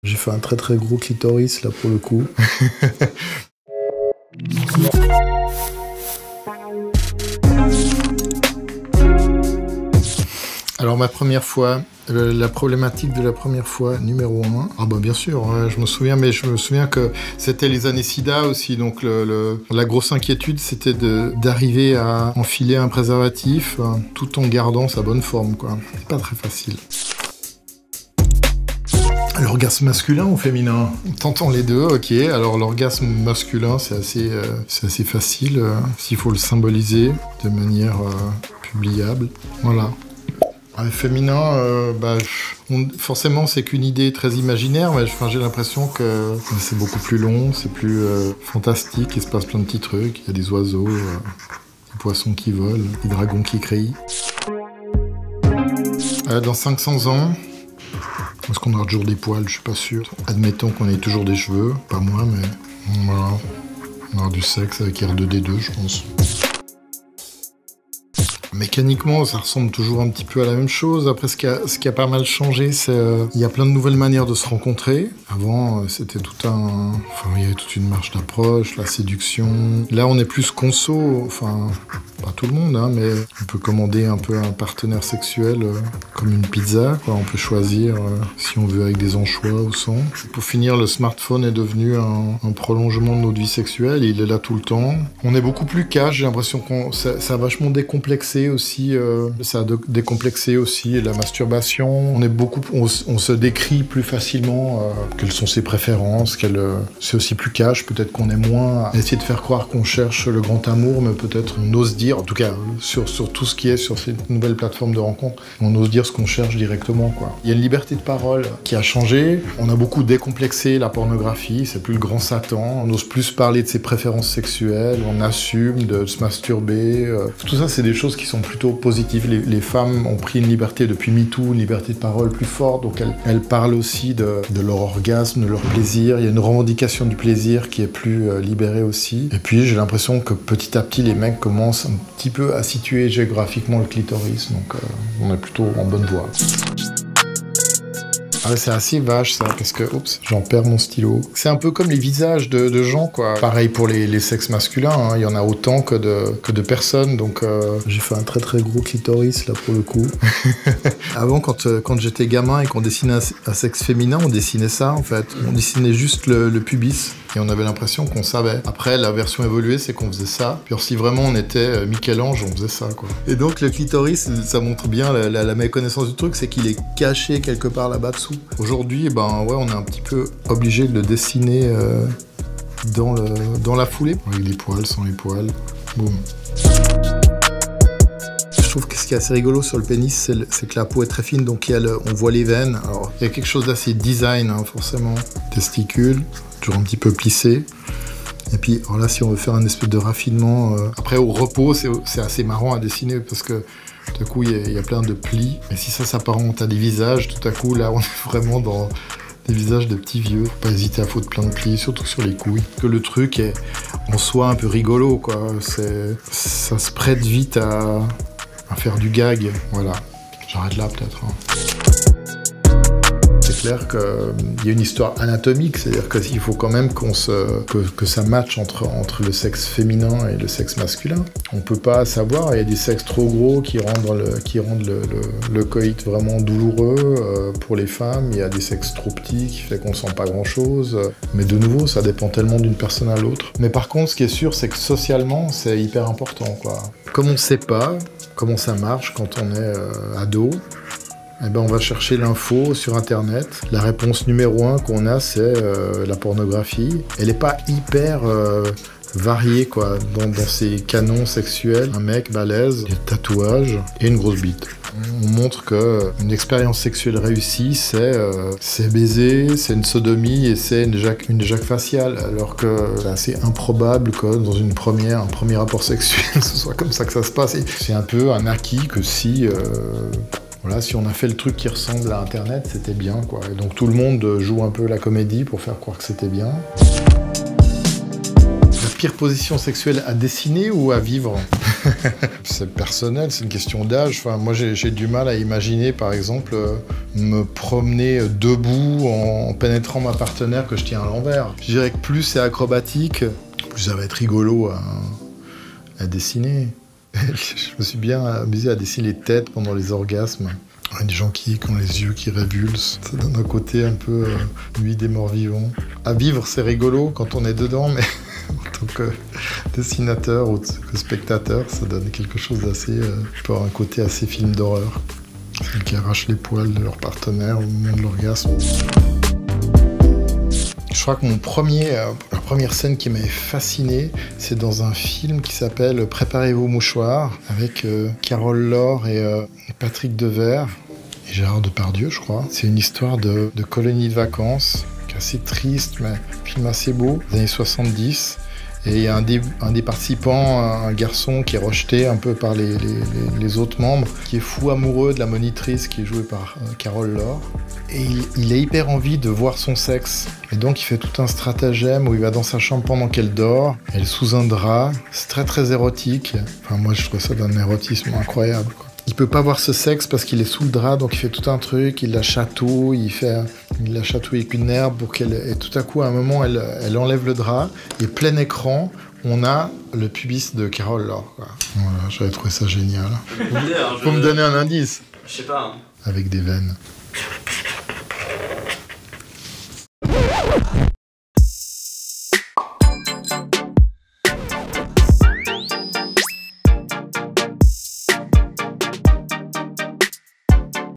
J'ai fait un très très gros clitoris là pour le coup. Alors ma première fois, la problématique de la première fois, numéro 1. Ah bah bien sûr, je me souviens, mais je me souviens que c'était les années SIDA aussi, donc la grosse inquiétude c'était d'arriver à enfiler un préservatif tout en gardant sa bonne forme, quoi. C'est pas très facile. L'orgasme masculin ou féminin? Tentons les deux, ok. Alors l'orgasme masculin, c'est assez facile, s'il faut le symboliser de manière publiable. Voilà. Féminin, forcément c'est qu'une idée très imaginaire, mais j'ai l'impression que c'est beaucoup plus long, c'est plus fantastique, il se passe plein de petits trucs, il y a des oiseaux, des poissons qui volent, des dragons qui crient. Dans 500 ans, est-ce qu'on aura toujours des poils? Je suis pas sûr. Admettons qu'on ait toujours des cheveux, pas moi, mais voilà. On aura du sexe avec R2D2, je pense. Mécaniquement, ça ressemble toujours un petit peu à la même chose. Après, ce qui a pas mal changé, c'est il y a plein de nouvelles manières de se rencontrer. Avant, c'était il y avait toute une marche d'approche, la séduction. Là, on est plus conso. Enfin, pas tout le monde, hein, mais on peut commander un peu un partenaire sexuel comme une pizza, quoi. On peut choisir si on veut avec des anchois ou sans. Pour finir, le smartphone est devenu un prolongement de notre vie sexuelle. Il est là tout le temps. On est beaucoup plus cash. J'ai l'impression ça a vachement décomplexé aussi. Ça a décomplexé aussi la masturbation. On se décrit plus facilement quelles sont ses préférences. C'est aussi plus cash. Peut-être qu'on est moins à essayer de faire croire qu'on cherche le grand amour, mais peut-être on ose dire, en tout cas sur tout ce qui est sur ces nouvelles plateformes de rencontres, on ose dire ce qu'on cherche directement, quoi. Il y a une liberté de parole qui a changé. On a beaucoup décomplexé la pornographie. C'est plus le grand Satan. On ose plus parler de ses préférences sexuelles. On assume de se masturber. Tout ça, c'est des choses qui sont plutôt positives. Les femmes ont pris une liberté depuis MeToo, une liberté de parole plus forte, donc elles parlent aussi de leur orgasme, de leur plaisir. Il y a une revendication du plaisir qui est plus libérée aussi. Et puis j'ai l'impression que petit à petit les mecs commencent un petit peu à situer géographiquement le clitoris, donc on est plutôt en bonne voie. C'est assez vache ça, parce que, oups, j'en perds mon stylo. C'est un peu comme les visages de gens, quoi. Pareil pour les sexes masculins, hein. Il y en a autant que de personnes, donc j'ai fait un très très gros clitoris là pour le coup. Avant, quand j'étais gamin et qu'on dessinait un sexe féminin, on dessinait ça en fait. On dessinait juste le pubis et on avait l'impression qu'on savait. Après, la version évoluée, c'est qu'on faisait ça. Puis alors, si vraiment on était Michel-Ange, on faisait ça, quoi. Et donc le clitoris, ça montre bien la méconnaissance du truc, c'est qu'il est caché quelque part là-bas dessous. Aujourd'hui, on est un petit peu obligé de le dessiner dans la foulée. Avec les poils, sans les poils. Boum. Je trouve que ce qui est assez rigolo sur le pénis, c'est que la peau est très fine, donc on voit les veines. Alors, il y a quelque chose d'assez design, hein, forcément. Testicules, toujours un petit peu plissé. Et puis, alors là, si on veut faire un espèce de raffinement... Après, au repos, c'est assez marrant à dessiner, parce que tout à coup, il y a plein de plis. Et si ça s'apparente à des visages, tout à coup, là, on est vraiment dans des visages de petits vieux. Faut pas hésiter à foutre plein de plis, surtout sur les couilles. Que le truc est en soi un peu rigolo, quoi. Ça se prête vite à faire du gag. Voilà. J'arrête là, peut-être. Hein. C'est clair qu'il y a une histoire anatomique, c'est-à-dire qu'il faut quand même que ça matche entre le sexe féminin et le sexe masculin. On peut pas savoir, il y a des sexes trop gros qui rendent le coït vraiment douloureux pour les femmes, il y a des sexes trop petits qui fait qu'on sent pas grand-chose. Mais de nouveau, ça dépend tellement d'une personne à l'autre. Mais par contre, ce qui est sûr, c'est que socialement, c'est hyper important, quoi. Comme on ne sait pas comment ça marche quand on est ado, on va chercher l'info sur Internet. La réponse numéro 1 qu'on a, c'est la pornographie. Elle n'est pas hyper variée, quoi, dans ses canons sexuels. Un mec balèze, des tatouages et une grosse bite. On montre qu'une expérience sexuelle réussie, c'est baiser, c'est une sodomie et c'est une éjac faciale. Alors que c'est assez improbable que dans un premier rapport sexuel, ce soit comme ça que ça se passe. C'est un peu un acquis que si on a fait le truc qui ressemble à Internet, c'était bien, quoi. Et donc tout le monde joue un peu la comédie pour faire croire que c'était bien. La pire position sexuelle à dessiner ou à vivre ? C'est personnel, c'est une question d'âge. Enfin, moi, j'ai du mal à imaginer, par exemple, me promener debout en pénétrant ma partenaire que je tiens à l'envers. Je dirais que plus c'est acrobatique, plus ça va être rigolo à dessiner. Je me suis bien amusé à dessiner les têtes pendant les orgasmes. Il y a des gens qui ont les yeux qui révulsent. Ça donne un côté un peu nuit des morts vivants. À vivre, c'est rigolo quand on est dedans, mais en tant que dessinateur ou que spectateur, ça donne quelque chose d'assez... pour un côté assez film d'horreur. Celles qui arrachent les poils de leur partenaire au moment de l'orgasme. Je crois que la première scène qui m'avait fasciné, c'est dans un film qui s'appelle « Préparez vos mouchoirs » avec Carole Laure et Patrick Devers et Gérard Depardieu, je crois. C'est une histoire de colonie de vacances, qui est assez triste, mais un film assez beau, des années 70. Et il y a un des participants, un garçon qui est rejeté un peu par les autres membres, qui est fou amoureux de la monitrice qui est jouée par Carole Laure. Et il a hyper envie de voir son sexe. Et donc il fait tout un stratagème où il va dans sa chambre pendant qu'elle dort. Elle est sous un drap. C'est très très érotique. Enfin moi je trouve ça d'un érotisme incroyable, quoi. Il peut pas voir ce sexe parce qu'il est sous le drap, donc il fait tout un truc, il la chatouille, il la chatouille avec une herbe pour qu'elle... Et tout à coup, à un moment, elle enlève le drap, et plein écran, on a le pubis de Carole Laure, quoi. Voilà, j'avais trouvé ça génial. Faut me donner un indice. Je sais pas. Hein. Avec des veines.